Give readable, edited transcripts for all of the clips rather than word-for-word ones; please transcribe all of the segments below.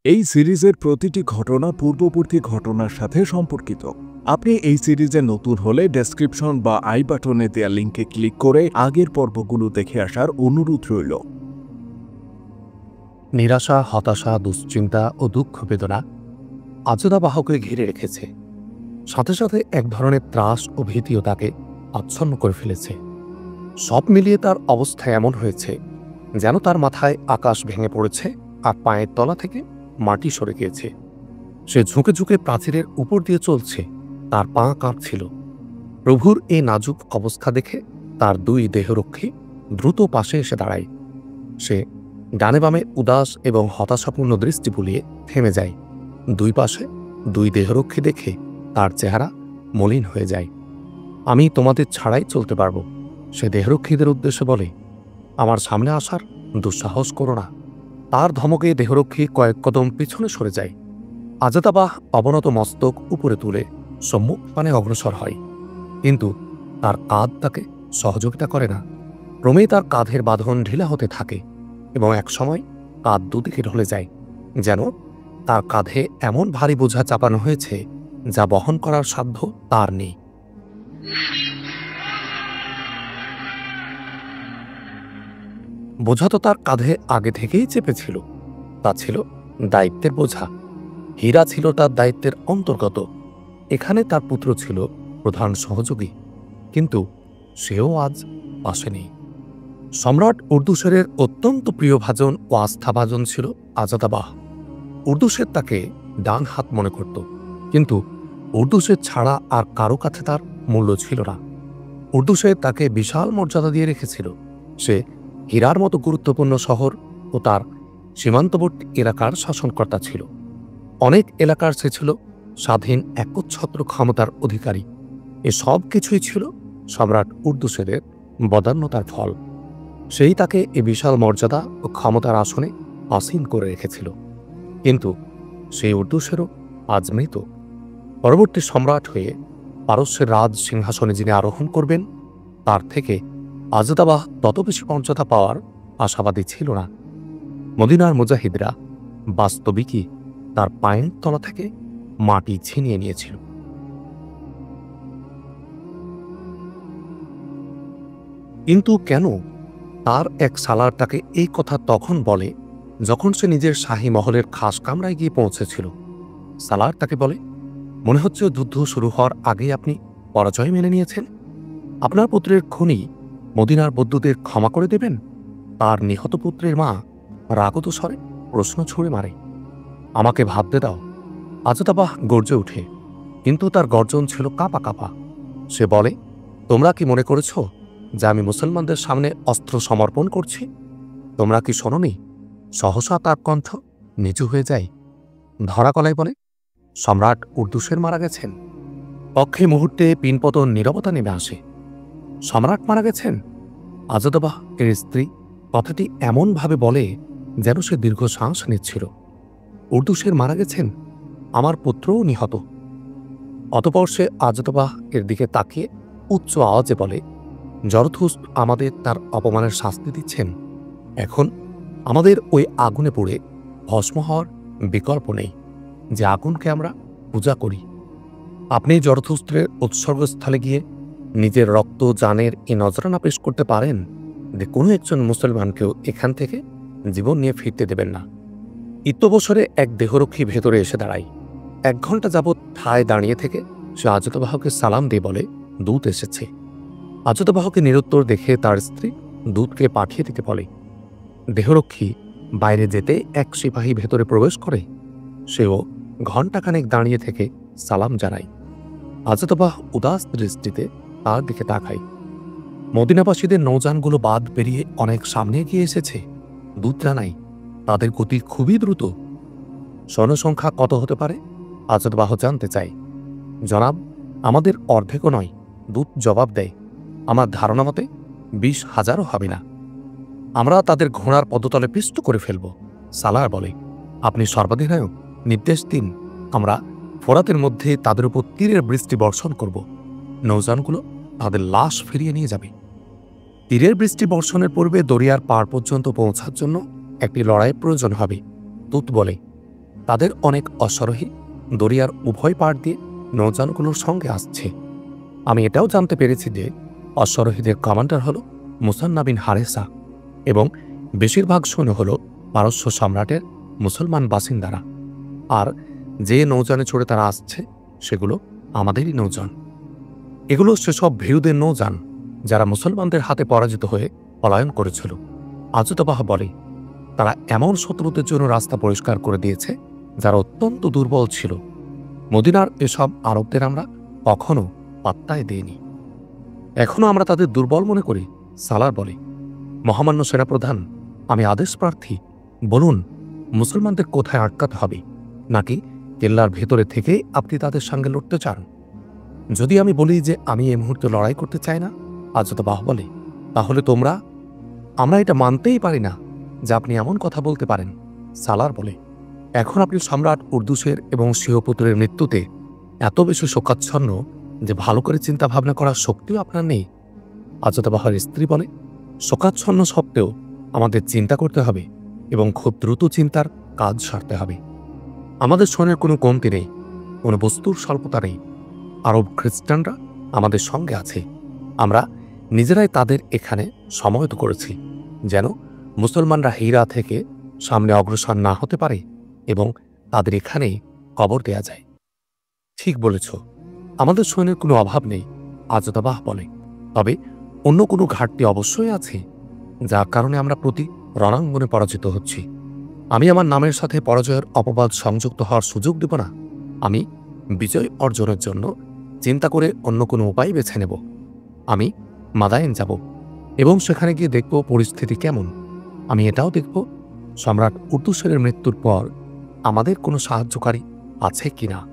এই সিরিজের প্রতিটি ঘটনা পূর্ববর্তী ঘটনার সাথে সম্পর্কিত। আপনি এই সিরিজে নতুন হলে ডেসক্রিপশন বা আই বাটনে দেওয়া লিঙ্কে ক্লিক করে আগের পর্বগুলো দেখে আসার অনুরোধ রইল। নিরাশা, হতাশা, দুশ্চিন্তা ও দুঃখ বেদনা আজদাবাহকে ঘিরে রেখেছে। সাথে সাথে এক ধরনের ত্রাস ও ভীতিও তাকে আচ্ছন্ন করে ফেলেছে। সব মিলিয়ে তার অবস্থা এমন হয়েছে যেন তার মাথায় আকাশ ভেঙে পড়েছে আর পায়ের তলা থেকে মাটি সরে গিয়েছে। সে ঝুঁকে ঝুঁকে প্রাচীরের উপর দিয়ে চলছে, তার পা কাঁপছিল। প্রভুর এই নাজুক অবস্থা দেখে তার দুই দেহরক্ষী দ্রুত পাশে এসে দাঁড়ায়। সে ডানে বামে উদাস এবং হতাশাপূর্ণ দৃষ্টি বুলিয়ে থেমে যায়। দুই পাশে দুই দেহরক্ষী দেখে তার চেহারা মলিন হয়ে যায়। আমি তোমাদের ছাড়াই চলতে পারবো, সে দেহরক্ষীদের উদ্দেশ্যে বলে। আমার সামনে আসার দুঃসাহস করো না। তার ধমকে দেহরক্ষী কয়েক কদম পিছনে সরে যায়। আজাদাবাহ অবনত মস্তক উপরে তুলে সম্মুখ পানে অগ্রসর হয়, কিন্তু তার কাঁধ তাকে সহযোগিতা করে না। ক্রমেই তার কাঁধের বাঁধন ঢিলা হতে থাকে এবং একসময় কাঁধ দুদিকে ঢলে যায়, যেন তার কাঁধে এমন ভারী বোঝা চাপানো হয়েছে যা বহন করার সাধ্য তার নেই। বোঝা তো তার কাঁধে আগে থেকেই চেপেছিল। তা ছিল দায়িত্বের বোঝা। হীরা ছিল তার দায়িত্বের অন্তর্গত। এখানে তার পুত্র ছিল প্রধান সহযোগী, কিন্তু সেও আজ পাশে নেই। সম্রাট উর্দুশেরের অত্যন্ত প্রিয়ভাজন ও আস্থাভাজন ছিল আজাদাবাহ। উর্দুশের তাকে ডান হাত মনে করত, কিন্তু উর্দুশের ছাড়া আর কারো কাছে তার মূল্য ছিল না। উর্দুশের তাকে বিশাল মর্যাদা দিয়ে রেখেছিল। সে হীরার মতো গুরুত্বপূর্ণ শহর ও তার সীমান্তবর্তী এলাকার শাসনকর্তা ছিল। অনেক এলাকার সে ছিল স্বাধীন একচ্ছত্র ক্ষমতার অধিকারী। এ সব কিছুই ছিল সম্রাট উর্দুশেরের বদান্যতার ফল। সেই তাকে এ বিশাল মর্যাদা ও ক্ষমতার আসনে আসীন করে রেখেছিল। কিন্তু সেই উর্দুশেরও আজ মৃত। পরবর্তী সম্রাট হয়ে পারস্যের রাজ সিংহাসনে যিনি আরোহণ করবেন, তার থেকে আজাদাবাহ তত বেশি মর্যাদা পাওয়ার আশাবাদী ছিল না। মদিনার মুজাহিদরা বাস্তবিকই তার পায়ের তলা থেকে মাটি ছিনিয়ে নিয়েছিল। কিন্তু কেন? তার এক সালার তাকে এই কথা তখন বলে যখন সে নিজের শাহী মহলের খাস কামরায় গিয়ে পৌঁছেছিল। সালার তাকে বলে, মনে হচ্ছে যুদ্ধ শুরু হওয়ার আগেই আপনি পরাজয় মেনে নিয়েছেন। আপনার পুত্রের খুনি মদিনার বদ্যুদের ক্ষমা করে দেবেন? তার নিহত পুত্রের মা রাগত স্বরে প্রশ্ন ছুড়ে মারে। আমাকে ভাবতে দাও। আজাদাবাহ গর্জে ওঠে, কিন্তু তার গর্জন ছিল কাঁপা কাঁপা। সে বলে, তোমরা কি মনে করেছ যে আমি মুসলমানদের সামনে অস্ত্র সমর্পণ করছি? তোমরা কি শোনোনি? সহসা তার কণ্ঠ নিচু হয়ে যায়। ধরা গলায় বলে, সম্রাট উর্দুশের মারা গেছেন। পক্ষে মুহূর্তে পিনপতন নীরবতা নেমে আসে। সম্রাট মারা গেছেন? আজাদাবাহ এর স্ত্রী কথাটি এমনভাবে বলে যেন সে দীর্ঘ শ্বাস নিচ্ছিল। উর্দুশের মারা গেছেন? আমার পুত্রও নিহত। অতঃপর সে আজাদাবাহ এর দিকে তাকিয়ে উচ্চ আওয়াজে বলে, জরথুস্ত আমাদের তার অপমানের শাস্তি দিচ্ছেন। এখন আমাদের ওই আগুনে পড়ে ভস্ম হওয়ার বিকল্প নেই, যে আগুনকে আমরা পূজা করি। আপনি জরথুস্ত্রের উৎসর্গস্থলে গিয়ে নিজের রক্ত জানের এই নজরানা পেশ করতে পারেন যে কোনো একজন মুসলমানকেও এখান থেকে জীবন নিয়ে ফিরতে দেবেন না। ইত্যবসরে এক দেহরক্ষী ভেতরে এসে দাঁড়ায়। 1 ঘন্টা যাবৎ ঠায় দাঁড়িয়ে থেকে সে আজাদাবাহকে সালাম দিয়ে বলে, দূত এসেছে। আজাদাবাহকে নিরুত্তর দেখে তার স্ত্রী দূতকে পাঠিয়ে দিতে বলে। দেহরক্ষী বাইরে যেতে এক সিপাহী ভেতরে প্রবেশ করে। সেও ঘণ্টাখানেক দাঁড়িয়ে থেকে সালাম জানায়। আজাদাবাহ উদাস দৃষ্টিতে তার দিকে তাকায়। মদিনাবাসীদের নৌযানগুলো বাদ পেরিয়ে অনেক সামনে গিয়ে এসেছে। দূত জানায় তাদের গতি খুবই দ্রুত। জনসংখ্যা কত হতে পারে? আজাদাবাহ জানতে চায়। জনাব, আমাদের অর্ধেকও নয়। দূত জবাব দেয়, আমার ধারণা মতে 20,000ও হবে না। আমরা তাদের ঘোড়ার পদতলে পিষ্ট করে ফেলব। সালার বলে, আপনি সর্বাধিনায়ক, নির্দেশ দিন। আমরা ফোরাতের মধ্যে তাদের উপর তীরের বৃষ্টি বর্ষণ করব। নৌযানগুলো তাদের লাশ ফিরিয়ে নিয়ে যাবে। তীরের বৃষ্টি বর্ষণের পূর্বে দরিয়ার পার পর্যন্ত পৌঁছার জন্য একটি লড়াইয়ের প্রয়োজন হবে। দূত বলে, তাদের অনেক অশ্বারোহী দরিয়ার উভয় পাড় দিয়ে নৌযানগুলোর সঙ্গে আসছে। আমি এটাও জানতে পেরেছি যে অশ্বারোহীদের কমান্ডার হল মুসান্না বিন হারেসা এবং বেশিরভাগ সৈন্য হল পারস্য সম্রাটের মুসলমান বাসিন্দারা। আর যে নৌযানে চড়ে তারা আসছে সেগুলো আমাদেরই নৌযান। এগুলো সেসব ভীরুদের নৌযান যারা মুসলমানদের হাতে পরাজিত হয়ে পলায়ন করেছিল। আজতবাহ বলে, তারা এমন শত্রুদের জন্য রাস্তা পরিষ্কার করে দিয়েছে যারা অত্যন্ত দুর্বল ছিল। মদিনার এসব আরবদের আমরা কখনো পাত্তায় দিইনি। এখনো আমরা তাদের দুর্বল মনে করি। সালার বলে, মহামান্য সেনাপ্রধান, আমি আদেশ প্রার্থী, বলুন মুসলমানদের কোথায় আটকাতে হবে, নাকি কেল্লার ভেতরে থেকে আপনি তাদের সঙ্গে লড়তে চান? যদি আমি বলি যে আমি এই মুহূর্তে লড়াই করতে চাই না, আজতবাহ বলে, তাহলে আমরা এটা মানতেই পারি না যে আপনি এমন কথা বলতে পারেন। সালার বলে, এখন আপনি সম্রাট উর্দুসের এবং সিংহপুত্রের মৃত্যুতে এত বেশি শোকাচ্ছন্ন যে ভালো করে চিন্তা ভাবনা করার শক্তিও আপনার নেই। আজতবাহর স্ত্রী বলে, শোকাচ্ছন্ন সত্ত্বেও আমাদের চিন্তা করতে হবে এবং খুব দ্রুত চিন্তার কাজ সারতে হবে। আমাদের সৈন্যের কোনো কমতি নেই, কোনো বস্তুর স্বল্পতা নেই। আরব খ্রিস্টানরা আমাদের সঙ্গে আছে। আমরা নিজেরাই তাদের এখানে সমাহিত করেছি যেন মুসলমানরা হীরা থেকে সামনে অগ্রসর না হতে পারে এবং তাদের এখানেই কবর দেয়া যায়। ঠিক বলেছ, আমাদের সৈন্যের কোনো অভাব নেই, আজতবাহ বলে। তবে অন্য কোনো ঘাটতি অবশ্যই আছে, যার কারণে আমরা প্রতি রণাঙ্গনে পরাজিত হচ্ছি। আমি আমার নামের সাথে পরাজয়ের অপবাদ সংযুক্ত হওয়ার সুযোগ দেব না। আমি বিজয় অর্জনের জন্য চিন্তা করে অন্য কোনো উপায় বেছে নেব। আমি মাদায়েন যাব এবং সেখানে গিয়ে দেখব পরিস্থিতি কেমন। আমি এটাও দেখব সম্রাট উর্দুসের মৃত্যুর পর আমাদের কোনো সাহায্যকারী আছে কিনা।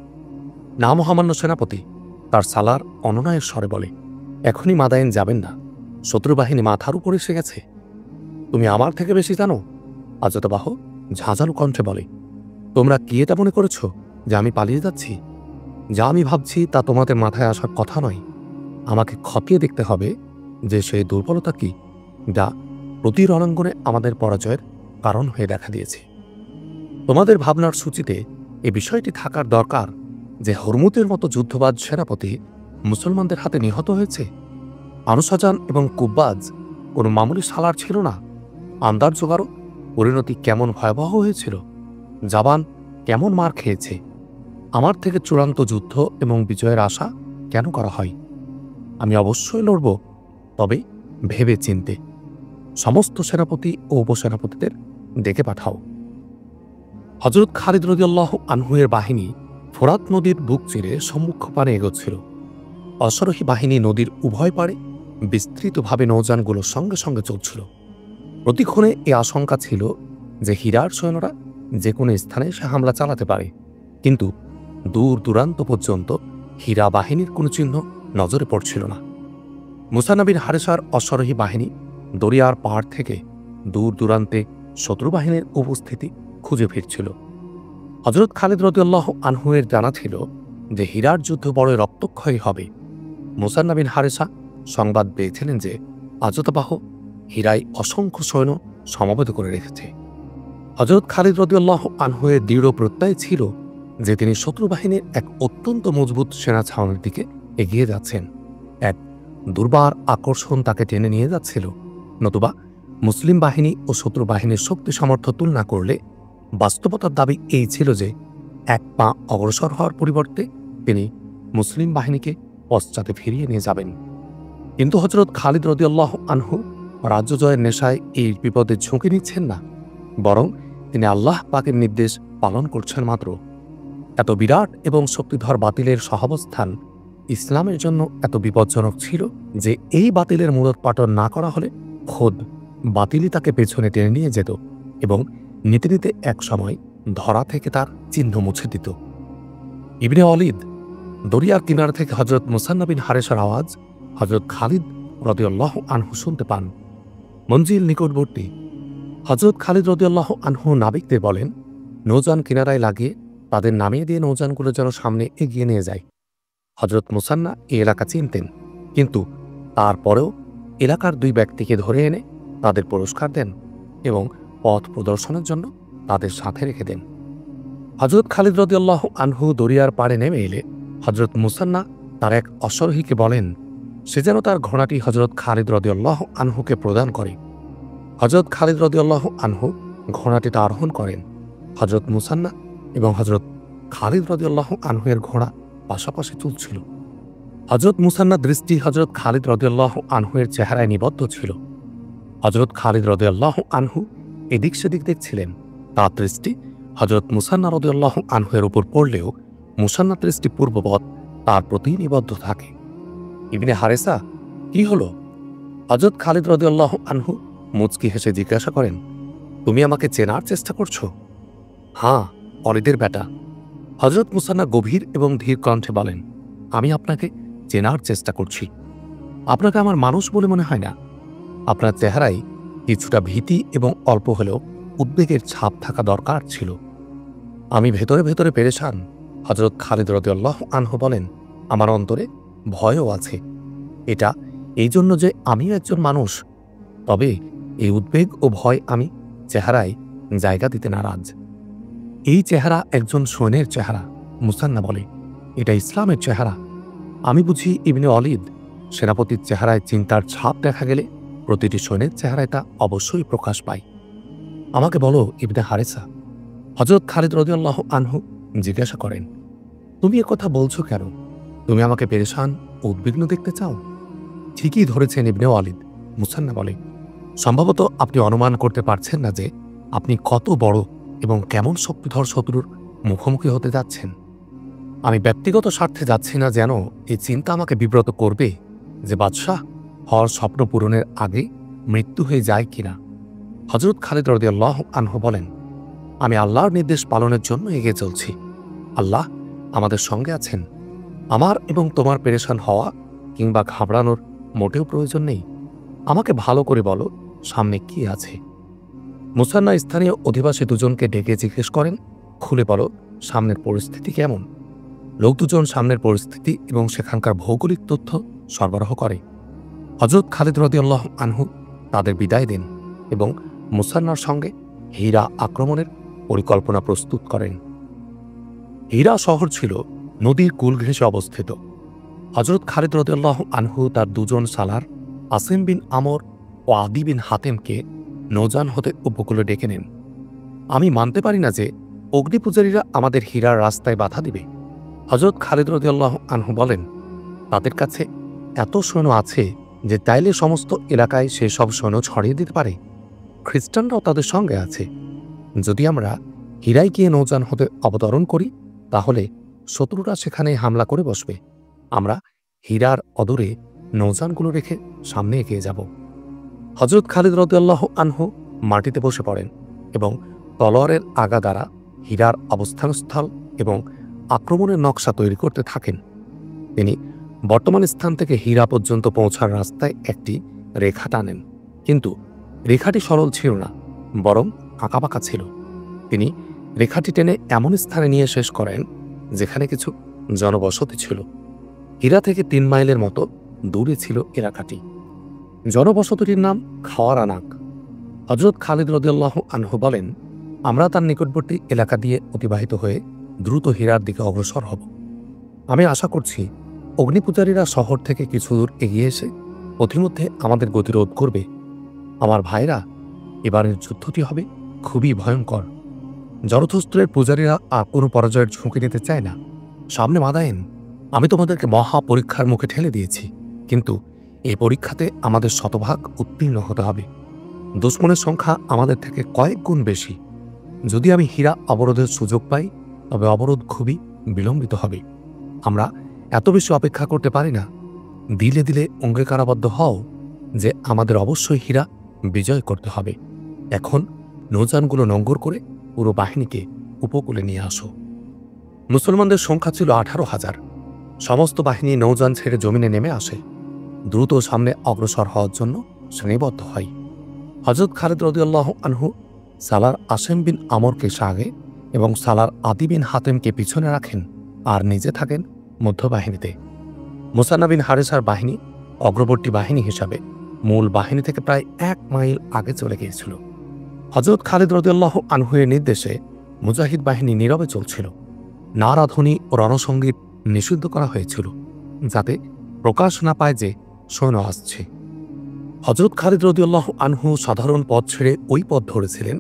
না মহামান্য সেনাপতি, তার সালার অননায়ের স্বরে বলে, এখনই মাদায়েন যাবেন না। শত্রুবাহিনী মাথার উপর এসে গেছে। তুমি আমার থেকে বেশি জানো, আজতবাহ ঝাঁঝালো কণ্ঠে বলে। তোমরা কি এটা মনে করেছ যে আমি পালিয়ে যাচ্ছি? যা আমি ভাবছি তা তোমাদের মাথায় আসার কথা নয়। আমাকে খতিয়ে দেখতে হবে যে সেই দুর্বলতা কি যা প্রতি রণাঙ্গনে আমাদের পরাজয়ের কারণ হয়ে দেখা দিয়েছে। তোমাদের ভাবনার সূচিতে এ বিষয়টি থাকার দরকার যে হরমুতের মতো যুদ্ধবাজ সেনাপতি মুসলমানদের হাতে নিহত হয়েছে। আনুসাজান এবং কুব্বাজ কোনো মামুলি সালার ছিল না। আন্দার জোগাড়ও পরিণতি কেমন ভয়াবহ হয়েছিল, জাবান কেমন মার খেয়েছে। আমার থেকে চূড়ান্ত যুদ্ধ এবং বিজয়ের আশা কেন করা হয়? আমি অবশ্যই লড়ব, তবে ভেবে চিনতে। সমস্ত সেনাপতি ও উপসেনাপতিদের ডেকে পাঠাও। হযরত খালিদ রাদিয়াল্লাহু আনহু-এর বাহিনী ফোরাত নদীর বুক চিরে সম্মুখ পানে এগোচ্ছিল। অশ্বারোহী বাহিনী নদীর উভয় পাড়ে বিস্তৃতভাবে নৌযানগুলোর সঙ্গে সঙ্গে চলছিল। প্রতিক্ষণে এ আশঙ্কা ছিল যে হীরার সৈন্যরা যে কোনো স্থানে সে হামলা চালাতে পারে, কিন্তু দূর দূরান্ত পর্যন্ত হীরা বাহিনীর কোনো চিহ্ন নজরে পড়ছিল না। মুসান্না বিন হারেসার অশ্বারোহী বাহিনী দরিয়ার পাহাড় থেকে দূর দূরান্তে শত্রু বাহিনীর উপস্থিতি খুঁজে ফিরছিল। হযরত খালিদ রাদিয়াল্লাহু আনহু-এর জানা ছিল যে হীরার যুদ্ধ বড় রক্তক্ষয়ী হবে। মুসান্না বিন হারেসা সংবাদ পেয়েছিলেন যে আজতবাহ হীরায় অসংখ্য সৈন্য সমবেত করে রেখেছে। হযরত খালিদ রাদিয়াল্লাহু আনহু-এর দৃঢ় প্রত্যয় ছিল যে তিনি শত্রু বাহিনীর এক অত্যন্ত মজবুত সেনা ছাউনির দিকে এগিয়ে যাচ্ছেন। এক দুর্বার আকর্ষণ তাকে টেনে নিয়ে যাচ্ছিল। নতুবা মুসলিম বাহিনী ও শত্রু বাহিনীর শক্তি সামর্থ্য তুলনা করলে বাস্তবতার দাবি এই ছিল যে এক পা অগ্রসর হওয়ার পরিবর্তে তিনি মুসলিম বাহিনীকে পশ্চাতে ফিরিয়ে নিয়ে যাবেন। কিন্তু হযরত খালিদ রাদিয়াল্লাহু আনহু রাজ্য জয়ের নেশায় এই বিপদে ঝুঁকি নিচ্ছেন না, বরং তিনি আল্লাহ পাকের নির্দেশ পালন করছেন মাত্র। এত বিরাট এবং শক্তিধর বাতিলের সহাবস্থান ইসলামের জন্য এত বিপজ্জনক ছিল যে এই বাতিলের মূলোৎপাটন না করা হলে খোদ বাতিলই তাকে পেছনে টেনে নিয়ে যেত এবং নিতে নিতে এক সময় ধরা থেকে তার চিহ্ন মুছে দিত। ইবনে ওলীদ দরিয়ার কিনারা থেকে হযরত মুসান্না বিন হারেসার আওয়াজ হযরত খালিদ রাদিয়াল্লাহু আনহু শুনতে পান। মঞ্জিল নিকটবর্তী। হযরত খালিদ রাদিয়াল্লাহু আনহু নাবিকদের বলেন, নৌযান কিনারায় লাগিয়ে তাদের নামিয়ে দিয়ে নৌযানগুলো যেন সামনে এগিয়ে নিয়ে যায়। হযরত মুসান্না এই এলাকা চিনতেন, কিন্তু তারপরেও এলাকার দুই ব্যক্তিকে ধরে এনে তাদের পুরস্কার দেন এবং পথ প্রদর্শনের জন্য তাদের সাথে রেখে দেন। হযরত খালিদ রাদিয়াল্লাহু আনহু দরিয়ার পাড়ে নেমে এলে হযরত মুসান্না তার এক অশ্বারোহীকে বলেন সে যেন তার ঘোড়াটি হযরত খালিদ রাদিয়াল্লাহু আনহুকে প্রদান করে। হযরত খালিদ রাদিয়াল্লাহু আনহু ঘোড়াটিতে আরোহণ করেন। হযরত মুসান্না এবং হযরত খালিদ রাদিয়াল্লাহু আনহুয়ের ঘোড়া পাশাপাশি চলছিল। হযরত মুসান্নার দৃষ্টি হযরত খালিদ রাদিয়াল্লাহু আনহুয়ের চেহারায় নিবদ্ধ ছিল। হযরত খালিদ রাদিয়াল্লাহু আনহু এদিক সেদিক দেখছিলেন। তার দৃষ্টি হযরত মুসান্না রাদিয়াল্লাহু আনহুয়ের উপর পড়লেও মুসান্নার দৃষ্টি পূর্ববৎ তার প্রতি নিবদ্ধ থাকে। ইবনে হারেসা, কি হলো? হযরত খালিদ রাদিয়াল্লাহু আনহু মুচকি হেসে জিজ্ঞাসা করেন, তুমি আমাকে চেনার চেষ্টা করছো? হ্যাঁ, অলিদের বেটা। হযরত মুসান্না গভীর এবং ধীর কণ্ঠে বলেন, আমি আপনাকে চেনার চেষ্টা করছি। আপনাকে আমার মানুষ বলে মনে হয় না। আপনার চেহারায় কিছুটা ভীতি এবং অল্প হলেও উদ্বেগের ছাপ থাকা দরকার ছিল। আমি ভেতরে ভেতরে পেরেশান। হযরত খালিদ রাদিয়াল্লাহু আনহু বলেন, আমার অন্তরে ভয়ও আছে। এটা এই জন্য যে আমিও একজন মানুষ। তবে এই উদ্বেগ ও ভয় আমি চেহারায় জায়গা দিতে নারাজ। এই চেহারা একজন সৈন্যের চেহারা। মুসান্না বলে, এটা ইসলামের চেহারা। আমি বুঝি ইবনে অলিদ, সেনাপতির চেহারায় চিন্তার ছাপ দেখা গেলে প্রতিটি সৈন্যের চেহারায় তা অবশ্যই প্রকাশ পায়। আমাকে বলো ইবনে হারেসা। হযরত খালিদ রাদিয়াল্লাহু আনহু জিজ্ঞাসা করেন, তুমি কথা বলছো কেন? তুমি আমাকে পেরেশান উদ্বিগ্ন দেখতে চাও? ঠিকই ধরেছেন ইবনে ওয়ালিদ। মুসান্না বলে, সম্ভবত আপনি অনুমান করতে পারছেন না যে আপনি কত বড় এবং কেমন শক্তিধর শত্রুর মুখোমুখি হতে যাচ্ছেন। আমি ব্যক্তিগত স্বার্থে যাচ্ছি না যেন এই চিন্তা আমাকে বিব্রত করবে যে বাদশাহ হওয়ার স্বপ্ন পূরণের আগে মৃত্যু হয়ে যায় কিনা। হযরত খালিদ রাদিয়াল্লাহু আনহু বলেন, আমি আল্লাহর নির্দেশ পালনের জন্য এগিয়ে চলছি। আল্লাহ আমাদের সঙ্গে আছেন। আমার এবং তোমার পেরেশান হওয়া কিংবা ঘাবড়ানোর মোটেও প্রয়োজন নেই। আমাকে ভালো করে বলো, সামনে কি আছে? মুসান্না স্থানীয় অধিবাসী দুজনকে ডেকে জিজ্ঞেস করেন, খুলে বলো সামনের পরিস্থিতি কেমন। লোক দুজন সামনের পরিস্থিতি এবং সেখানকার ভৌগোলিক তথ্য সরবরাহ করে। হযরত খালিদ রাদিয়াল্লাহু আনহু তাদের বিদায় দেন এবং মুসান্নার সঙ্গে হীরা আক্রমণের পরিকল্পনা প্রস্তুত করেন। হীরা শহর ছিল নদীর কূল ঘেঁষে অবস্থিত। হযরত খালিদ রাদিয়াল্লাহু আনহু তার দুজন সালার আসিম বিন আমর ও আদি বিন হাতেমকে নৌযান হতে উপকূলে ডেকে নেন। আমি মানতে পারি না যে অগ্নিপূজারীরা আমাদের হীরার রাস্তায় বাধা দিবে। হযরত খালিদ রাদিয়াল্লাহু আনহু বলেন, তাদের কাছে এত সৈন্য আছে যে তাইলে সমস্ত এলাকায় সে সব সৈন্য ছড়িয়ে দিতে পারে। খ্রিস্টানরাও তাদের সঙ্গে আছে। যদি আমরা হীরায় গিয়ে নৌযান হতে অবতরণ করি তাহলে শত্রুরা সেখানে হামলা করে বসবে। আমরা হীরার অদূরে নৌযানগুলো রেখে সামনে এগিয়ে যাব। হযরত খালিদ রাদিয়াল্লাহু আনহু মাটিতে বসে পড়েন এবং তলোয়ারের আগা দ্বারা হীরার অবস্থানস্থল এবং আক্রমণের নকশা তৈরি করতে থাকেন। তিনি বর্তমান স্থান থেকে হীরা পর্যন্ত পৌঁছার রাস্তায় একটি রেখা টানেন, কিন্তু রেখাটি সরল ছিল না, বরং আঁকাবাঁকা ছিল। তিনি রেখাটি টেনে এমন স্থানে নিয়ে শেষ করেন যেখানে কিছু জনবসতি ছিল। হীরা থেকে 3 মাইলের মতো দূরে ছিল এলাকাটি। জনবসতিটির নাম খাওয়ারানাক। হযরত খালিদ রাদিয়াল্লাহু আনহু বলেন, আমরা তার নিকটবর্তী এলাকা দিয়ে অতিবাহিত হয়ে দ্রুত হীরার দিকে অগ্রসর হব। আমি আশা করছি অগ্নিপূজারীরা শহর থেকে কিছু দূর এগিয়ে এসে পথিমধ্যে আমাদের গতিরোধ করবে। আমার ভাইরা, এবারের যুদ্ধটি হবে খুবই ভয়ঙ্কর। জরথুস্ত্রের পূজারীরা আর কোনো পরাজয়ের ঝুঁকি নিতে চায় না। সামনে মাদায়েন, আমি তোমাদেরকে মহা পরীক্ষার মুখে ঠেলে দিয়েছি, কিন্তু এই পরীক্ষাতে আমাদের শতভাগ উত্তীর্ণ হতে হবে। দুশমনের সংখ্যা আমাদের থেকে কয়েক গুণ বেশি। যদি আমি হীরা অবরোধের সুযোগ পাই তবে অবরোধ খুবই বিলম্বিত হবে। আমরা এত বেশি অপেক্ষা করতে পারি না। দিলে দিলে অঙ্গীকারাবদ্ধ হও যে আমাদের অবশ্যই হীরা বিজয় করতে হবে। এখন নৌযানগুলো নোঙ্গর করে পুরো বাহিনীকে উপকূলে নিয়ে আসো। মুসলমানদের সংখ্যা ছিল 18,000। সমস্ত বাহিনী নৌযান ছেড়ে জমিনে নেমে আসে। দ্রুত সামনে অগ্রসর হওয়ার জন্য শ্রেণীবদ্ধ হয়। হযরত খালিদ রাদিয়াল্লাহু আনহু সালার আসিম বিন আমরকে সাগে এবং সালার আদি বিন হাতেমকে পিছনে রাখেন আর নিজে থাকেন মধ্যবাহিনীতে। মুসান্না বিন হারেসার বাহিনী অগ্রবর্তী বাহিনী হিসাবে মূল বাহিনী থেকে প্রায় 1 মাইল আগে চলে গিয়েছিল। হযরত খালিদ রাদিয়াল্লাহু আনহু এর নির্দেশে মুজাহিদ বাহিনী নীরবে চলছিল। নারাধ্বনি ও রণসঙ্গীত নিষিদ্ধ করা হয়েছিল, যাতে প্রকাশ না পায় যে সৈন্য আসছে। হযরত খালিদ রাদিয়াল্লাহু আনহু সাধারণ পথ ছেড়ে ওই পথ ধরেছিলেন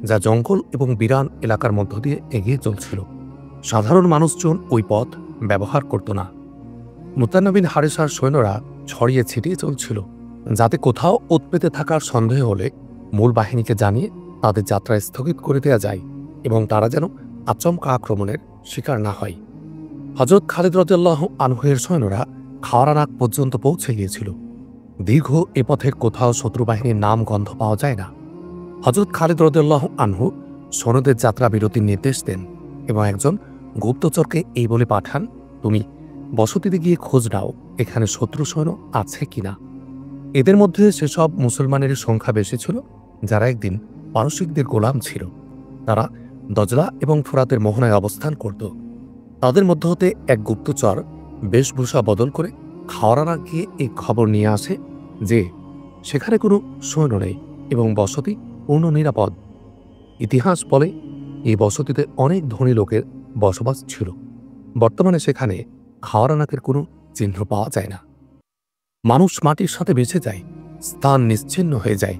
যা জঙ্গল এবং বিরান এলাকার মধ্য দিয়ে এগিয়ে চলছিল। সাধারণ মানুষজন ওই পথ ব্যবহার করত না। মুতান্না বিন হারেসার সৈন্যরা ছড়িয়ে ছিটিয়ে চলছিল, যাতে কোথাও উৎপেতে থাকার সন্দেহ হলে মূল বাহিনীকে জানিয়ে তাদের যাত্রা স্থগিত করে দেওয়া যায় এবং তারা যেন আচমকা আক্রমণের শিকার না হয়। হযরত খালিদ রাদিয়াল্লাহু আনহু-এর সৈন্যরা খাওয়ারানাক পর্যন্ত পৌঁছে গিয়েছিল। দীর্ঘ এ পথের কোথাও শত্রু বাহিনীর নাম গন্ধ পাওয়া যায় না। হযরত খালিদ রাদিয়াল্লাহু আনহু সৈন্যদের যাত্রা বিরতির নির্দেশ দেন এবং একজন গুপ্তচরকে এই বলে পাঠান, তুমি বসতিতে গিয়ে খোঁজ নাও এখানে শত্রু সৈন্য আছে কিনা। এদের মধ্যে সেসব মুসলমানের সংখ্যা বেশি ছিল যারা একদিন পারসিকদের গোলাম ছিল। তারা দজলা এবং ফোরাতের মোহনায় অবস্থান করত। তাদের মধ্য হতে এক গুপ্তচর বেশভূষা বদল করে খাওয়ারানা গিয়ে এই খবর নিয়ে আসে যে সেখানে কোনো সৈন্য নেই এবং বসতি পূর্ণ নিরাপদ। ইতিহাস বলে এই বসতিতে অনেক ধনী লোকের বসবাস ছিল। বর্তমানে সেখানে খাওয়ারানাকের কোনো চিহ্ন পাওয়া যায় না। মানুষ মাটির সাথে বেঁচে যায়, স্থান নিশ্চিহ্ন হয়ে যায়,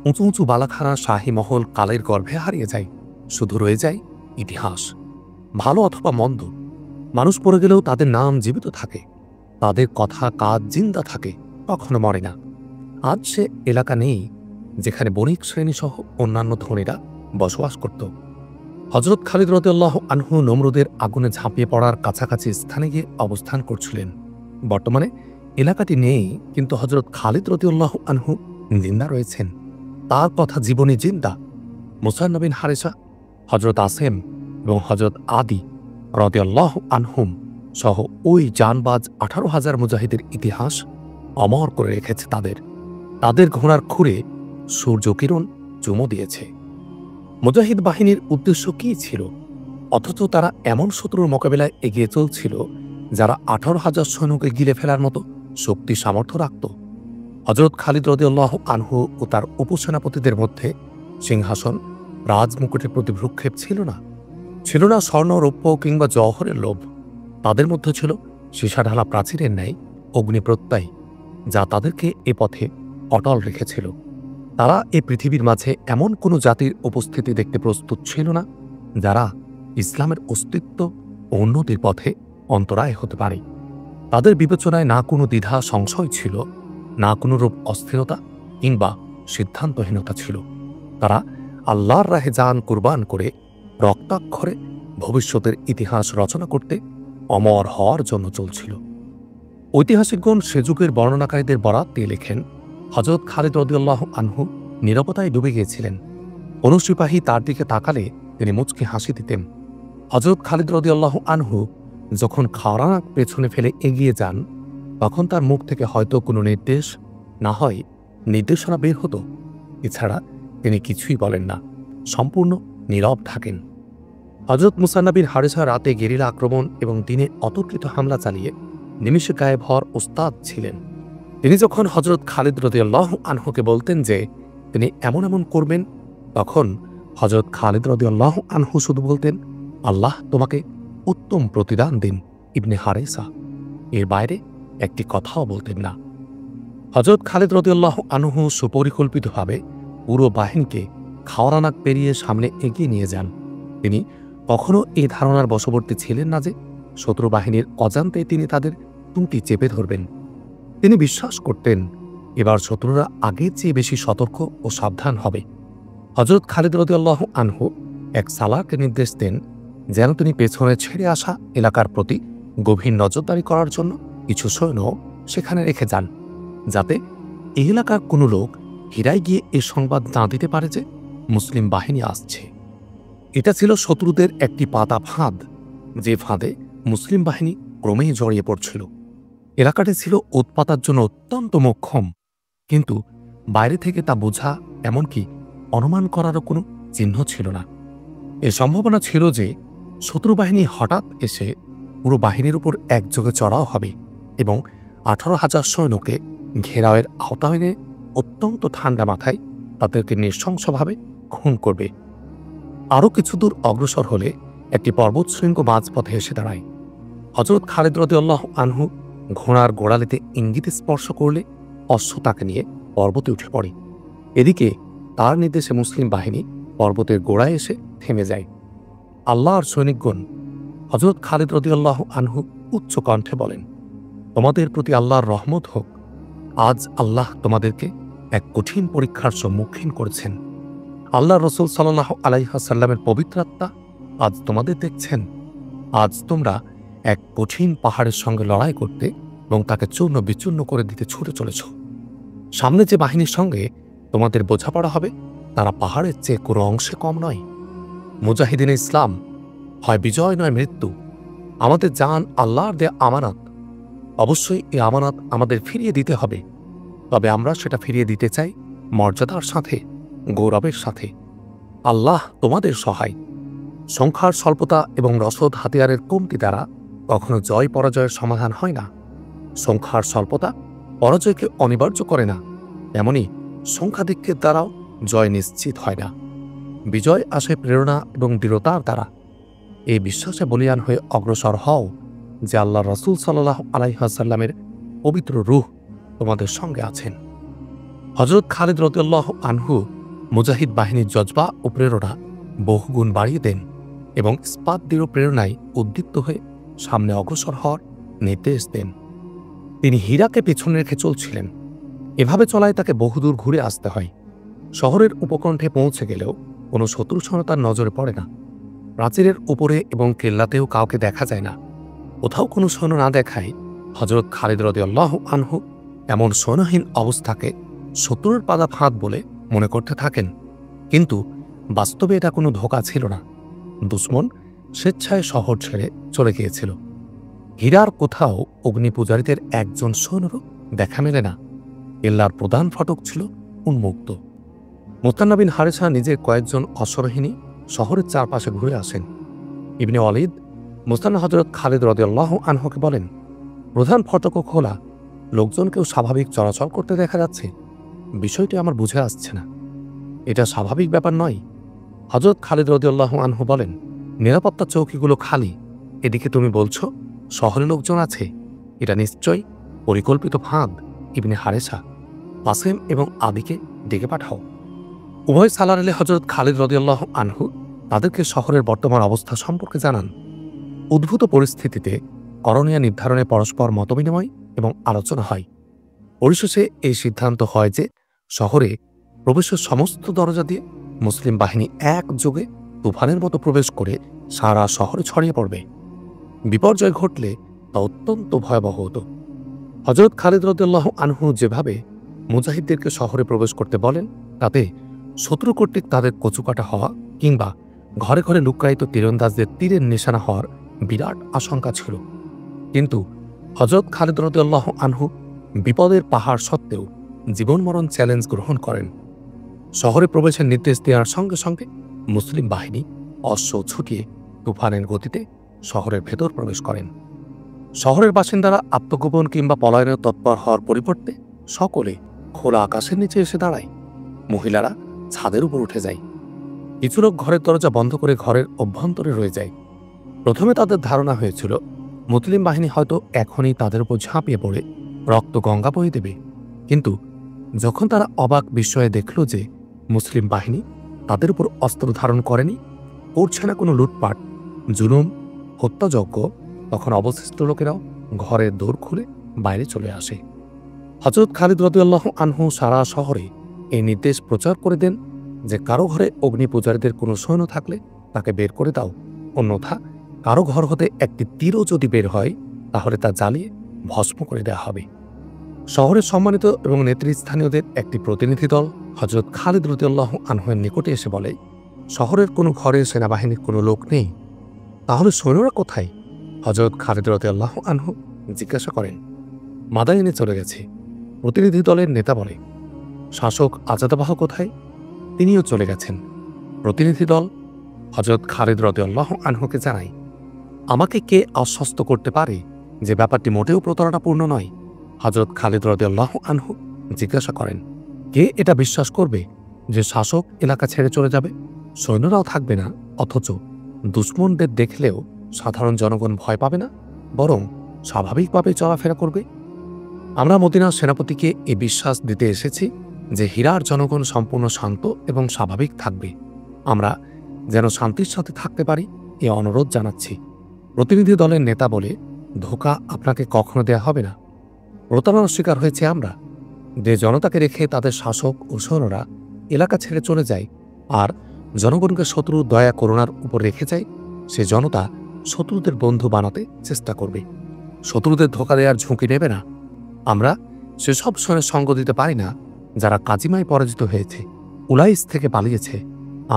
উঁচু উঁচু বালাখানা শাহী মহল কালের গর্ভে হারিয়ে যায়, শুধু রয়ে যায় ইতিহাস। ভালো অথবা মন্দ, মানুষ পড়ে গেলেও তাদের নাম জীবিত থাকে, তাদের কথা কাজ জিন্দা থাকে, কখনো মরে না। আজ সে এলাকা নেই যেখানে বণিক শ্রেণীসহ অন্যান্য ধনীরা বসবাস করত। হযরত খালিদ রাদিয়াল্লাহু আনহু নমরুদের আগুনে ঝাঁপিয়ে পড়ার কাছাকাছি স্থানে গিয়ে অবস্থান করছিলেন। বর্তমানে এলাকাটি নেই, কিন্তু হযরত খালিদ রাদিয়াল্লাহু আনহু জিন্দা রয়েছেন। তার কথা জীবনী জিন্দা। মুসান্না বিন হারেসা, হযরত আসেম এবং হযরত আদি রাদিয়াল্লাহু আনহুম সহ ওই জানবাজ 18,000 মুজাহিদের ইতিহাস অমর করে রেখেছে তাদের ঘোড়ার খুরে সূর্যকিরণ চুমো দিয়েছে। মুজাহিদ বাহিনীর উদ্দেশ্য কি ছিল? অথচ তারা এমন শত্রুর মোকাবেলায় এগিয়ে চলছিল যারা 18,000 সৈন্যকে গিলে ফেলার মতো শক্তি সামর্থ্য রাখত। হযরত খালিদ রাদিয়াল্লাহু আনহু ও তার উপসেনাপতিদের মধ্যে সিংহাসন, রাজমুকুটের প্রতি ভ্রুক্ষেপ ছিল না। ছিল না স্বর্ণ, রৌপ্য কিংবা জওহরের লোভ। তাদের মধ্যে ছিল সীসাঢালা প্রাচীরের ন্যায় অগ্নিপ্রত্যয়, যা তাদেরকে এ পথে অটল রেখেছিল। তারা এ পৃথিবীর মাঝে এমন কোনো জাতির উপস্থিতি দেখতে প্রস্তুত ছিল না যারা ইসলামের অস্তিত্ব ও উন্নতির পথে অন্তরায় হতে পারে। তাদের বিবেচনায় না কোনো দ্বিধা সংশয় ছিল, না কোনো রূপ অস্থিরতা কিংবা সিদ্ধান্তহীনতা ছিল। তারা আল্লাহর রাহে জান কুরবান করে রক্তাক্ষরে ভবিষ্যতের ইতিহাস রচনা করতে অমর হওয়ার জন্য চলছিল। ঐতিহাসিকগণ সে যুগের বর্ণনাকারীদের বরাত দিয়ে লেখেন, হযরত খালিদ রাদিয়াল্লাহু আনহু নীরবতায় ডুবে গিয়েছিলেন। কোনো সিপাহী তার দিকে তাকালে তিনি মুচকি হাসি দিতেন। হযরত খালিদ রাদিয়াল্লাহু আনহু যখন খাওয়ারানাক পেছনে ফেলে এগিয়ে যান, তখন তার মুখ থেকে হয়তো কোনো নির্দেশ, না হয় নির্দেশনা বের হতো। এছাড়া তিনি কিছুই বলেন না, সম্পূর্ণ নীরব থাকেন। হযরত মুসান্না বিন হারেসা রাতে গেরিলা আক্রমণ এবং দিনে অতর্কিত হামলা চালিয়ে নিমিষে গায়েব হওয়ার ওস্তাদ ছিলেন। তিনি যখন হযরত খালিদ রাদিয়াল্লাহু আনহুকে বলতেন যে তিনি এমন এমন করবেন, তখন হযরত খালিদ রাদিয়াল্লাহু আনহু শুধু বলতেন, আল্লাহ তোমাকে উত্তম প্রতিদান দিন ইবনে হারেসা। এর বাইরে একটি কথাও বলতেন না। হযরত খালিদ রাদিয়াল্লাহু আনহু সুপরিকল্পিতভাবে পুরো বাহিনীকে খাওয়ারানাক পেরিয়ে সামনে এগিয়ে নিয়ে যান। তিনি কখনো এই ধারণার বশবর্তী ছিলেন না যে শত্রু বাহিনীর অজান্তে তিনি তাদের টুঁটি চেপে ধরবেন। তিনি বিশ্বাস করতেন এবার শত্রুরা আগের চেয়ে বেশি সতর্ক ও সাবধান হবে। হযরত খালিদ রাদিয়াল্লাহু আনহু এক সালারকে নির্দেশ দেন যেন তিনি পেছনে ছেড়ে আসা এলাকার প্রতি গভীর নজরদারি করার জন্য কিছু সৈন্য সেখানে রেখে যান, যাতে এই এলাকার কোনো লোক হীরায় গিয়ে এ সংবাদ না দিতে পারে যে মুসলিম বাহিনী আসছে। এটা ছিল শত্রুদের একটি পাতা ফাঁদ, যে ফাঁদে মুসলিম বাহিনী ক্রমেই জড়িয়ে পড়ছিল। এলাকাটি ছিল উৎপাতার জন্য অত্যন্ত মোক্ষম, কিন্তু বাইরে থেকে তা বোঝা, এমনকি অনুমান করারও কোনো চিহ্ন ছিল না। এ সম্ভাবনা ছিল যে শত্রু বাহিনী হঠাৎ এসে পুরো বাহিনীর উপর একযোগে চড়াও হবে এবং 18,000 সৈন্যকে ঘেরাওয়ের আওতায় এনে অত্যন্ত ঠান্ডা মাথায় তাদেরকে নৃশংসভাবে খুন করবে। আরও কিছু দূর অগ্রসর হলে একটি পর্বত শৃঙ্গ মাঝপথে এসে দাঁড়ায়। হযরত খালিদ রাদিয়াল্লাহু আনহু ঘোড়ার গোড়ালিতে ইঙ্গিতে স্পর্শ করলে অশ্ব তাকে নিয়ে পর্বতে উঠে পড়ে। এদিকে তার নির্দেশে মুসলিম বাহিনী পর্বতের গোড়ায় এসে থেমে যায়। আল্লাহর সৈনিকগণ হযরত খালিদ রাদিয়াল্লাহু আনহু উচ্চ কণ্ঠে বলেন, তোমাদের প্রতি আল্লাহর রহমত হোক। আজ আল্লাহ তোমাদেরকে এক কঠিন পরীক্ষার সম্মুখীন করেছেন। আল্লাহ রসুল সাল্লাল্লাহু আলাইহি ওয়াসাল্লামের পবিত্র আত্মা আজ তোমাদের দেখছেন। আজ তোমরা এক কঠিন পাহাড়ের সঙ্গে লড়াই করতে এবং তাকে চূর্ণ বিচূর্ণ করে দিতে ছুটে চলেছ। সামনে যে বাহিনীর সঙ্গে তোমাদের বোঝাপড়া হবে তারা পাহাড়ের চেয়ে কোনো অংশে কম নয়। মুজাহিদিন ইসলাম হয় বিজয় নয় মৃত্যু। আমাদের জান আল্লাহর দেয়া আমানত। অবশ্যই এই আমানত আমাদের ফিরিয়ে দিতে হবে, তবে আমরা সেটা ফিরিয়ে দিতে চাই মর্যাদার সাথে, গৌরবের সাথে। আল্লাহ তোমাদের সহায়। সংখ্যার স্বল্পতা এবং রসদ হাতিয়ারের কমতি দ্বারা কখনো জয় পরাজয়ের সমাধান হয় না। সংখ্যার স্বল্পতা পরাজয়কে অনিবার্য করে না, তেমনি সংখ্যাধিক্যের দ্বারাও জয় নিশ্চিত হয় না। বিজয় আসে প্রেরণা এবং দৃঢ়তার দ্বারা। এই বিশ্বাসে বলিয়ান হয়ে অগ্রসর হও যে আল্লাহ রসুল সাল্লাল্লাহু আলাইহি ওয়াসাল্লামের পবিত্র রূহ তোমাদের সঙ্গে আছেন। হযরত খালিদ রাদিয়াল্লাহু আনহু মুজাহিদ বাহিনীর জজবা ও প্রেরণা বহুগুণ বাড়িয়ে দেন এবং ইস্পাত দৃঢ় প্রেরণায় উদ্দীপ্ত হয়ে সামনে অগ্রসর হওয়ার নির্দেশ দেন। তিনি হীরাকে পেছনে রেখে চলছিলেন। এভাবে চলায় তাকে বহুদূর ঘুরে আসতে হয়। শহরের উপকণ্ঠে পৌঁছে গেলেও কোনো শত্রু সৈন্য তার নজরে পড়ে না। প্রাচীরের উপরে এবং কেল্লাতেও কাউকে দেখা যায় না। কোথাও কোনো সৈন্য না দেখায় হযরত খালিদ রাদিয়াল্লাহু আনহু এমন সৈন্যহীন অবস্থাকে শত্রুর পাদা ফাঁদ বলে মনে করতে থাকেন, কিন্তু বাস্তবে এটা কোনো ধোঁকা ছিল না। দুশমন স্বেচ্ছায় শহর ছেড়ে চলে গিয়েছিল। হীরার কোথাও অগ্নিপূজারীদের একজন সৈন্যরও দেখা মেলে না। কেল্লার প্রধান ফটক ছিল উন্মুক্ত। মুস্তান্না বিন হারেসা নিজের কয়েকজন অশ্ববাহিনী শহরের চারপাশে ঘুরে আসেন। ইবনে ওয়ালিদ মুস্তান্না হযরত খালিদ রাদিয়াল্লাহু আনহুকে বলেন, প্রধান ফটকও খোলা, লোকজনকেও স্বাভাবিক চলাচল করতে দেখা যাচ্ছে। বিষয়টি আমার বুঝে আসছে না, এটা স্বাভাবিক ব্যাপার নয়। হযরত খালিদ রাদিয়াল্লাহু আনহু বলেন, নিরাপত্তা চৌকিগুলো খালি, এদিকে তুমি বলছো শহরে লোকজন আছে, এটা নিশ্চয়ই পরিকল্পিত ফাঁদ। ইবনে হারেসা, কাসেম এবং আদিকে ডেকে পাঠাও। উভয় সালার এলে হযরত খালিদ রাদিয়াল্লাহু আনহু তাদেরকে শহরের বর্তমান অবস্থা সম্পর্কে জানান। উদ্ভূত পরিস্থিতিতে করণীয় নির্ধারণে পরস্পর মতবিনিময় এবং আলোচনা হয়। পরিশেষে এই সিদ্ধান্ত হয় যে শহরে প্রবেশের সমস্ত দরজা দিয়ে মুসলিম বাহিনী একযোগে তুফানের মতো প্রবেশ করে সারা শহরে ছড়িয়ে পড়বে। বিপর্যয় ঘটলে তা অত্যন্ত ভয়াবহ হতো। হযরত খালিদ রাদিয়াল্লাহু আনহু যেভাবে মুজাহিদদেরকে শহরে প্রবেশ করতে বলেন, তাতে শত্রু কর্তৃক তাদের কচুকাটা হওয়া কিংবা ঘরে ঘরে লুক্কায়িত তীরন্দাজদের তীরের নিশানা হওয়ার বিরাট আশঙ্কা ছিল। কিন্তু হযরত খালিদ রাদিয়াল্লাহু আনহু বিপদের পাহাড় সত্ত্বেও জীবনমরণ চ্যালেঞ্জ গ্রহণ করেন। শহরে প্রবেশের নির্দেশ দেওয়ার সঙ্গে সঙ্গে মুসলিম বাহিনী অশ্ব ছুটিয়ে তুফানের গতিতে শহরের ভেতর প্রবেশ করেন। শহরের বাসিন্দারা আত্মগোপন কিংবা পলায়নের তৎপর হওয়ার পরিবর্তে সকলে খোলা আকাশের নিচে এসে দাঁড়ায়। মহিলারা ছাদের উপর উঠে যায়। কিছু লোক ঘরের দরজা বন্ধ করে ঘরের অভ্যন্তরে রয়ে যায়। প্রথমে তাদের ধারণা হয়েছিল মুসলিম বাহিনী হয়তো এখনই তাদের উপর ঝাঁপিয়ে পড়ে রক্ত গঙ্গা বয়ে দেবে, কিন্তু যখন তারা অবাক বিস্ময়ে দেখল যে মুসলিম বাহিনী তাদের উপর অস্ত্র ধারণ করেনি, করছে না কোনো লুটপাট, জুলুম, হত্যাযজ্ঞ, তখন অবশিষ্ট লোকেরাও ঘরের দোর খুলে বাইরে চলে আসে। হযরত খালিদ রাদিয়াল্লাহু আনহু সারা শহরে এই নির্দেশ প্রচার করে দেন যে কারো ঘরে অগ্নিপূজারীদের কোনো সৈন্য থাকলে তাকে বের করে দাও, অন্যথা কারো ঘর হতে একটি তীরও যদি বের হয় তাহলে তা জ্বালিয়ে ভস্ম করে দেওয়া হবে। শহরের সম্মানিত এবং নেতৃস্থানীয়দের একটি প্রতিনিধি দল হযরত খালিদ রাদিয়াল্লাহু আনহুর নিকটে এসে বলে, শহরের কোনো ঘরে সেনাবাহিনীর কোনো লোক নেই, তাহলে সৈন্যরা কোথায়? হযরত খালিদ রাদিয়াল্লাহু আনহু জিজ্ঞাসা করেন, মাদাইনে চলে গেছে। প্রতিনিধি দলের নেতা বলে, শাসক আজাদাবাহ কোথায়? তিনিও চলে গেছেন। প্রতিনিধি দল হযরত খালিদ রাদিয়াল্লাহু আনহুকে জানায়, আমাকে কে আশ্বস্ত করতে পারে যে ব্যাপারটি মোটেও প্রতারণাপূর্ণ নয়? হযরত খালিদ রাদিয়াল্লাহু আনহু জিজ্ঞাসা করেন, কে এটা বিশ্বাস করবে যে শাসক এলাকা ছেড়ে চলে যাবে? সৈন্যরাও থাকবে না, অথচ দুশমনদের দেখলেও সাধারণ জনগণ ভয় পাবে না, বরং স্বাভাবিকভাবে চলাফেরা করবে। আমরা মদিনার সেনাপতিকে এই বিশ্বাস দিতে এসেছি যে হীরার জনগণ সম্পূর্ণ শান্ত এবং স্বাভাবিক থাকবে। আমরা যেন শান্তির সাথে থাকতে পারি এ অনুরোধ জানাচ্ছি। প্রতিনিধি দলের নেতা বলে, ধোঁকা আপনাকে কখনো দেয়া হবে না। প্রতারণার শিকার হয়েছে আমরা। যে জনতাকে রেখে তাদের শাসক ও সৈন্যরা এলাকা ছেড়ে চলে যায় আর জনগণকে শত্রুর দয়া করুণার উপর রেখে যায়, সে জনতা শত্রুদের বন্ধু বানাতে চেষ্টা করবে, শত্রুদের ধোঁকা দেওয়ার ঝুঁকি নেবে না। আমরা সেসব সৈন্যের সঙ্গ দিতে পারি না যারা কাজিমায় পরাজিত হয়েছে, উলাইস থেকে পালিয়েছে,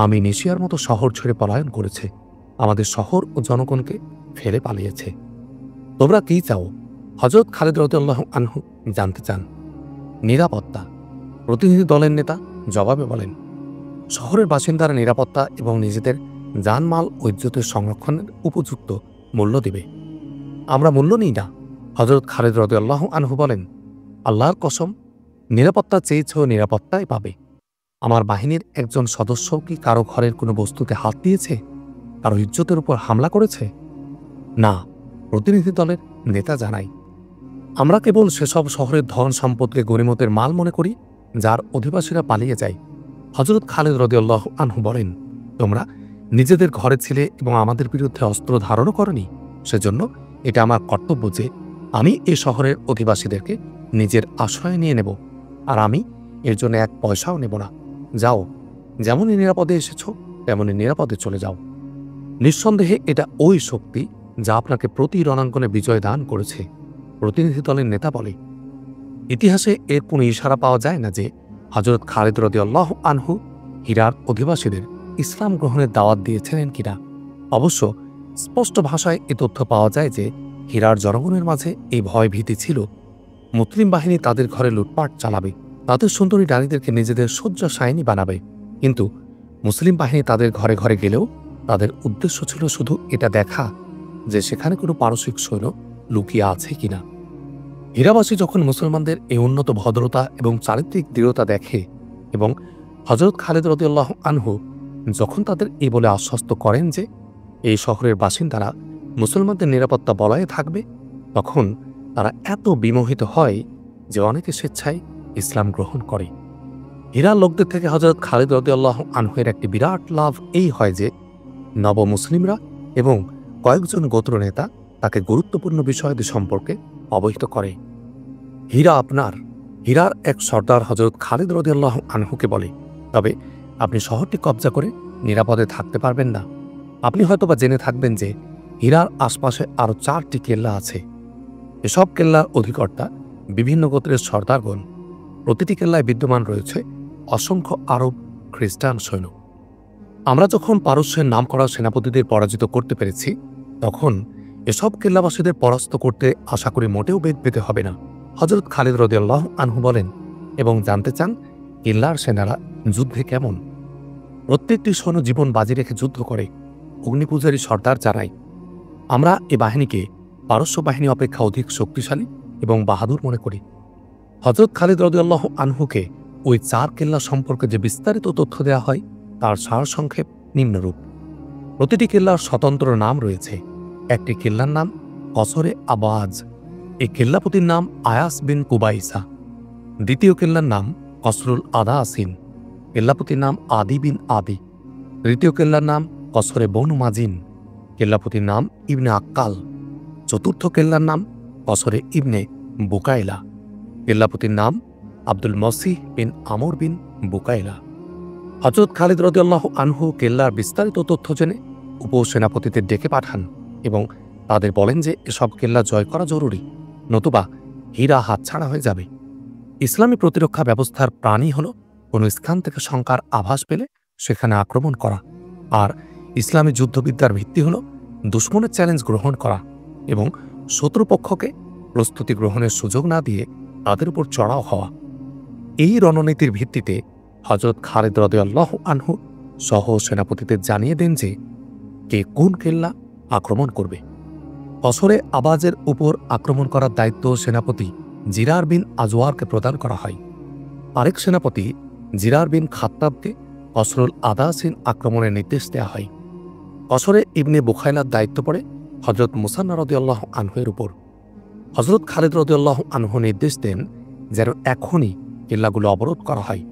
আমি নিশিয়ার মতো শহর ছেড়ে পলায়ন করেছে, আমাদের শহর ও জনগণকে ফেলে পালিয়েছে। তোমরা কি চাও? হযরত খালিদ রাদিয়াল্লাহু আনহু জানতে চান। নিরাপত্তা। প্রতিনিধি দলের নেতা জবাবে বলেন, শহরের বাসিন্দারা নিরাপত্তা এবং নিজেদের জানমাল ও ইজ্জতের সংরক্ষণের উপযুক্ত মূল্য দিবে। আমরা মূল্য নিই না। হযরত খালিদ রাদিয়াল্লাহু আনহু বলেন, আল্লাহর কসম, নিরাপত্তা চেয়েছেও নিরাপত্তাই পাবে। আমার বাহিনীর একজন সদস্য কি কারো ঘরের কোনো বস্তুতে হাত দিয়েছে, কারো ইজ্জতের উপর হামলা করেছে? না, প্রতিনিধি দলের নেতা জানাই। আমরা কেবল সেসব শহরের ধন সম্পদকে গনিমতের মাল মনে করি যার অধিবাসীরা পালিয়ে যায়। হযরত খালিদ রাদিয়াল্লাহু আনহু বলেন, তোমরা নিজেদের ঘরে ছিলে এবং আমাদের বিরুদ্ধে অস্ত্র ধারণও করনি। সেজন্য এটা আমার কর্তব্য যে আমি এ শহরের অধিবাসীদেরকে নিজের আশ্রয়ে নিয়ে নেব, আর আমি এর জন্য এক পয়সাও নেব না। যাও, যেমনই নিরাপদে এসেছ তেমনই নিরাপদে চলে যাও। নিঃসন্দেহে এটা ওই শক্তি যা আপনাকে প্রতি রণাঙ্গনে বিজয় দান করেছে। প্রতিনিধি দলের নেতা বলে, ইতিহাসে এর কোনো ইশারা পাওয়া যায় না যে হযরত খালিদ রাদিয়াল্লাহু আনহু হীরার অধিবাসীদের ইসলাম গ্রহণের দাওয়াত দিয়েছিলেন কিনা। অবশ্য স্পষ্ট ভাষায় এ তথ্য পাওয়া যায় যে হীরার জনগণের মাঝে এই ভয় ভীতি ছিল মুসলিম বাহিনী তাদের ঘরে লুটপাট চালাবে, তাদের সুন্দরী নারীদেরকে নিজেদের শয্যাশায়িনী বানাবে। কিন্তু মুসলিম বাহিনী তাদের ঘরে ঘরে গেলেও তাদের উদ্দেশ্য ছিল শুধু এটা দেখা যে সেখানে কোনো পারসিক সৈন্য লুকিয়ে আছে কিনা। হীরাবাসী যখন মুসলমানদের এই উন্নত ভদ্রতা এবং চারিত্রিক দৃঢ়তা দেখে এবং হযরত খালিদ রাদিয়াল্লাহু আনহু যখন তাদের এই বলে আশ্বস্ত করেন যে এই শহরের বাসিন্দারা মুসলমানদের নিরাপত্তা বলয়ে থাকবে, তখন তারা এত বিমোহিত হয় যে অনেকে স্বেচ্ছায় ইসলাম গ্রহণ করে। হীরার লোকদের থেকে হযরত খালিদ রাদিয়াল্লাহু আনহুর একটি বিরাট লাভ এই হয় যে নব মুসলিমরা এবং কয়েকজন গোত্র নেতা তাকে গুরুত্বপূর্ণ বিষয়াদি সম্পর্কে অবহিত করে। হীরা আপনার। হীরার এক সর্দার হযরত খালিদ রাদিয়াল্লাহু আনহুকে বলে, তবে আপনি শহরটি কবজা করে নিরাপদে থাকতে পারবেন না। আপনি হয়তোবা জেনে থাকবেন যে হীরার আশপাশে আরও 4টি কেল্লা আছে। এসব কেল্লার অধিকর্তা বিভিন্ন গোত্রের সর্দারগণ। প্রতিটি কেল্লায় বিদ্যমান রয়েছে অসংখ্য আরব খ্রিস্টান সৈন্য। আমরা যখন পারস্যের নামকরা সেনাপতিদের পরাজিত করতে পেরেছি, তখন এসব কেল্লাবাসীদের পরাস্ত করতে আশা করি মোটেও বেগ পেতে হবে না। হযরত খালিদ রাদিয়াল্লাহু আনহু বলেন, এবং জানতে চান কেল্লার সেনারা যুদ্ধে কেমন। প্রত্যেকটি সৈন্য জীবন বাজি রেখে যুদ্ধ করে। অগ্নিপূজারী সর্দার জানায়, আমরা এ বাহিনীকে পারস্য বাহিনী অপেক্ষা অধিক শক্তিশালী এবং বাহাদুর মনে করি। হযরত খালিদ রাদিয়াল্লাহু আনহুকে ওই 4 কেল্লা সম্পর্কে যে বিস্তারিত তথ্য দেওয়া হয় তার সারসংক্ষেপ নিম্নরূপ। প্রতিটি কেল্লার স্বতন্ত্র নাম রয়েছে। একটি কেল্লার নাম কসরে আবাজ, এই কেল্লাপতির নাম আয়াস বিন কুবাইসা। দ্বিতীয় কেল্লার নাম কসরুল আদাসিন, কেল্লাপতির নাম আদি বিন আদি। তৃতীয় কেল্লার নাম কসরে বনু মাজিন, কেল্লাপতির নাম ইবনে আক্কাল। চতুর্থ কেল্লার নাম কসরে ইবনে বুকাইলা, কেল্লাপতির নাম আব্দুল মসিহ বিন আমর বিন বুকাইলা। হযরত খালিদ রাদিয়াল্লাহু আনহু কেল্লার বিস্তারিত তথ্য জেনে উপসেনাপতিদের ডেকে পাঠান এবং তাদের বলেন যে এসব কেল্লা জয় করা জরুরি, নতুবা হীরা হাতছাড়া হয়ে যাবে। ইসলামী প্রতিরক্ষা ব্যবস্থার প্রাণী হল কোনো স্থান থেকে শঙ্কার আভাস পেলে সেখানে আক্রমণ করা, আর ইসলামী যুদ্ধবিদ্যার ভিত্তি হল দুশমনের চ্যালেঞ্জ গ্রহণ করা এবং শত্রুপক্ষকে প্রস্তুতি গ্রহণের সুযোগ না দিয়ে তাদের উপর চড়াও হওয়া। এই রণনীতির ভিত্তিতে হযরত খালিদ রাদিয়াল্লাহু আনহু সহ সেনাপতিদের জানিয়ে দেন যে কে কোন কেল্লা আক্রমণ করবে। কসরে আবাজের উপর আক্রমণ করার দায়িত্ব সেনাপতি জিরার বিন আজওয়ারকে প্রদান করা হয়। আরেক সেনাপতি জিরার বিন খাত্তাবকে কসরুল আদাসিন আক্রমণের নির্দেশ দেওয়া হয়। কসরে ইবনে বুখাইলার দায়িত্ব পড়ে হজরত মুসান্না রাদিয়াল্লাহু আনহুর উপর। হজরত খালিদ রাদিয়াল্লাহু আনহু নির্দেশ দেন যেন এখনই কিল্লাগুলো অবরোধ করা হয়।